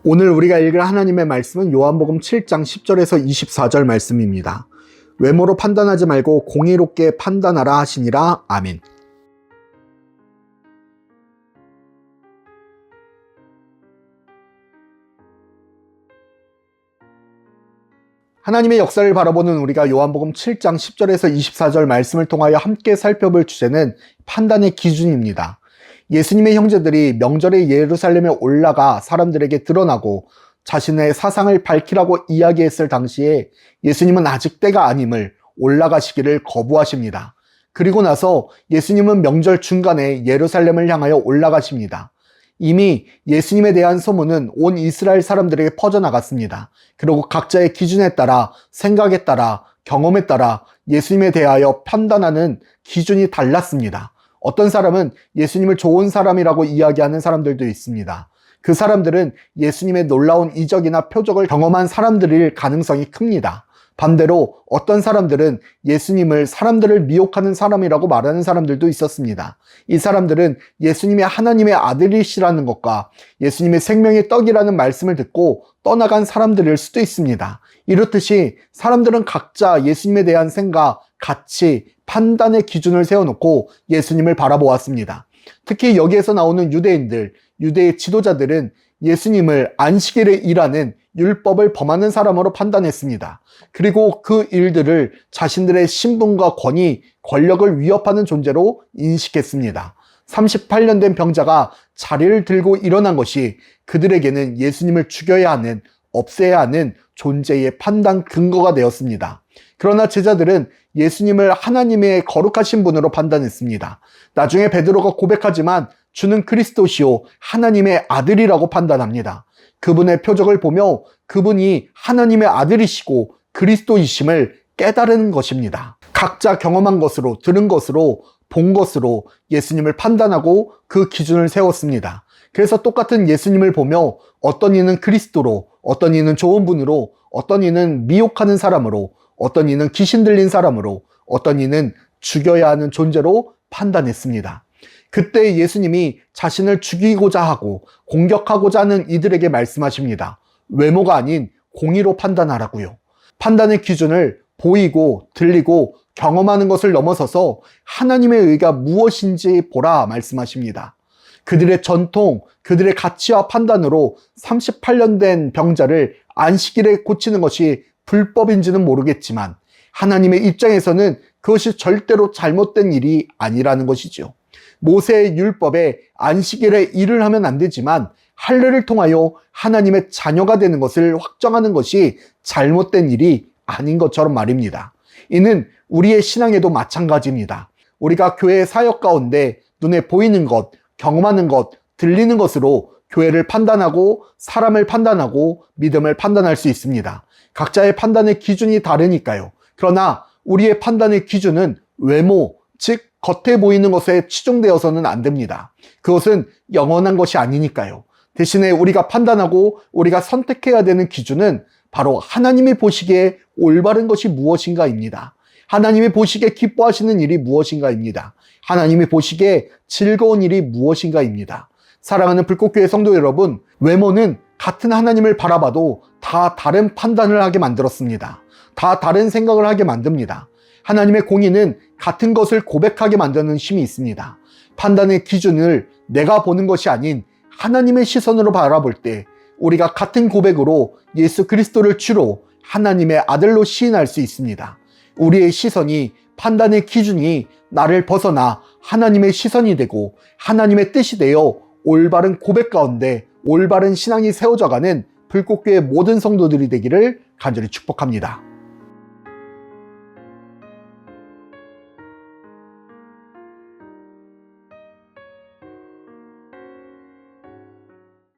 오늘 우리가 읽을 하나님의 말씀은 요한복음 7장 10절에서 24절 말씀입니다. 외모로 판단하지 말고 공의롭게 판단하라 하시니라. 아멘. 하나님의 역사를 바라보는 우리가 요한복음 7장 10절에서 24절 말씀을 통하여 함께 살펴볼 주제는 판단의 기준입니다. 예수님의 형제들이 명절에 예루살렘에 올라가 사람들에게 드러나고 자신의 사상을 밝히라고 이야기했을 당시에 예수님은 아직 때가 아님을 올라가시기를 거부하십니다. 그리고 나서 예수님은 명절 중간에 예루살렘을 향하여 올라가십니다. 이미 예수님에 대한 소문은 온 이스라엘 사람들에게 퍼져나갔습니다. 그리고 각자의 기준에 따라, 생각에 따라, 경험에 따라 예수님에 대하여 판단하는 기준이 달랐습니다. 어떤 사람은 예수님을 좋은 사람이라고 이야기하는 사람들도 있습니다. 그 사람들은 예수님의 놀라운 이적이나 표적을 경험한 사람들일 가능성이 큽니다. 반대로 어떤 사람들은 예수님을 사람들을 미혹하는 사람이라고 말하는 사람들도 있었습니다. 이 사람들은 예수님이 하나님의 아들이시라는 것과 예수님의 생명의 떡이라는 말씀을 듣고 떠나간 사람들일 수도 있습니다. 이렇듯이 사람들은 각자 예수님에 대한 생각, 가치, 판단의 기준을 세워놓고 예수님을 바라보았습니다. 특히 여기에서 나오는 유대인들, 유대의 지도자들은 예수님을 안식일에 일하는 율법을 범하는 사람으로 판단했습니다. 그리고 그 일들을 자신들의 신분과 권위, 권력을 위협하는 존재로 인식했습니다. 38년 된 병자가 자리를 들고 일어난 것이 그들에게는 예수님을 죽여야 하는, 없애야 하는 존재의 판단 근거가 되었습니다. 그러나 제자들은 예수님을 하나님의 거룩하신 분으로 판단했습니다. 나중에 베드로가 고백하지만 주는 그리스도시요 하나님의 아들이라고 판단합니다. 그분의 표적을 보며 그분이 하나님의 아들이시고 그리스도이심을 깨달은 것입니다. 각자 경험한 것으로, 들은 것으로, 본 것으로 예수님을 판단하고 그 기준을 세웠습니다. 그래서 똑같은 예수님을 보며 어떤 이는 그리스도로, 어떤 이는 좋은 분으로, 어떤 이는 미혹하는 사람으로, 어떤 이는 귀신 들린 사람으로, 어떤 이는 죽여야 하는 존재로 판단했습니다. 그때 예수님이 자신을 죽이고자 하고 공격하고자 하는 이들에게 말씀하십니다. 외모가 아닌 공의로 판단하라고요. 판단의 기준을 보이고 들리고 경험하는 것을 넘어서서 하나님의 의가 무엇인지 보라 말씀하십니다. 그들의 전통, 그들의 가치와 판단으로 38년 된 병자를 안식일에 고치는 것이 불법인지는 모르겠지만 하나님의 입장에서는 그것이 절대로 잘못된 일이 아니라는 것이죠. 모세의 율법에 안식일에 일을 하면 안 되지만 할례를 통하여 하나님의 자녀가 되는 것을 확정하는 것이 잘못된 일이 아닌 것처럼 말입니다. 이는 우리의 신앙에도 마찬가지입니다. 우리가 교회의 사역 가운데 눈에 보이는 것, 경험하는 것, 들리는 것으로 교회를 판단하고 사람을 판단하고 믿음을 판단할 수 있습니다. 각자의 판단의 기준이 다르니까요. 그러나 우리의 판단의 기준은 외모, 즉 겉에 보이는 것에 치중되어서는 안 됩니다. 그것은 영원한 것이 아니니까요. 대신에 우리가 판단하고 우리가 선택해야 되는 기준은 바로 하나님이 보시기에 올바른 것이 무엇인가입니다. 하나님이 보시기에 기뻐하시는 일이 무엇인가입니다. 하나님이 보시기에 즐거운 일이 무엇인가입니다. 사랑하는 불꽃교회 성도 여러분, 외모는 같은 하나님을 바라봐도 다 다른 판단을 하게 만들었습니다. 다 다른 생각을 하게 만듭니다. 하나님의 공의는 같은 것을 고백하게 만드는 힘이 있습니다. 판단의 기준을 내가 보는 것이 아닌 하나님의 시선으로 바라볼 때 우리가 같은 고백으로 예수 그리스도를 주로 하나님의 아들로 시인할 수 있습니다. 우리의 시선이, 판단의 기준이 나를 벗어나 하나님의 시선이 되고 하나님의 뜻이 되어 올바른 고백 가운데 올바른 신앙이 세워져가는 불꽃교회 모든 성도들이 되기를 간절히 축복합니다.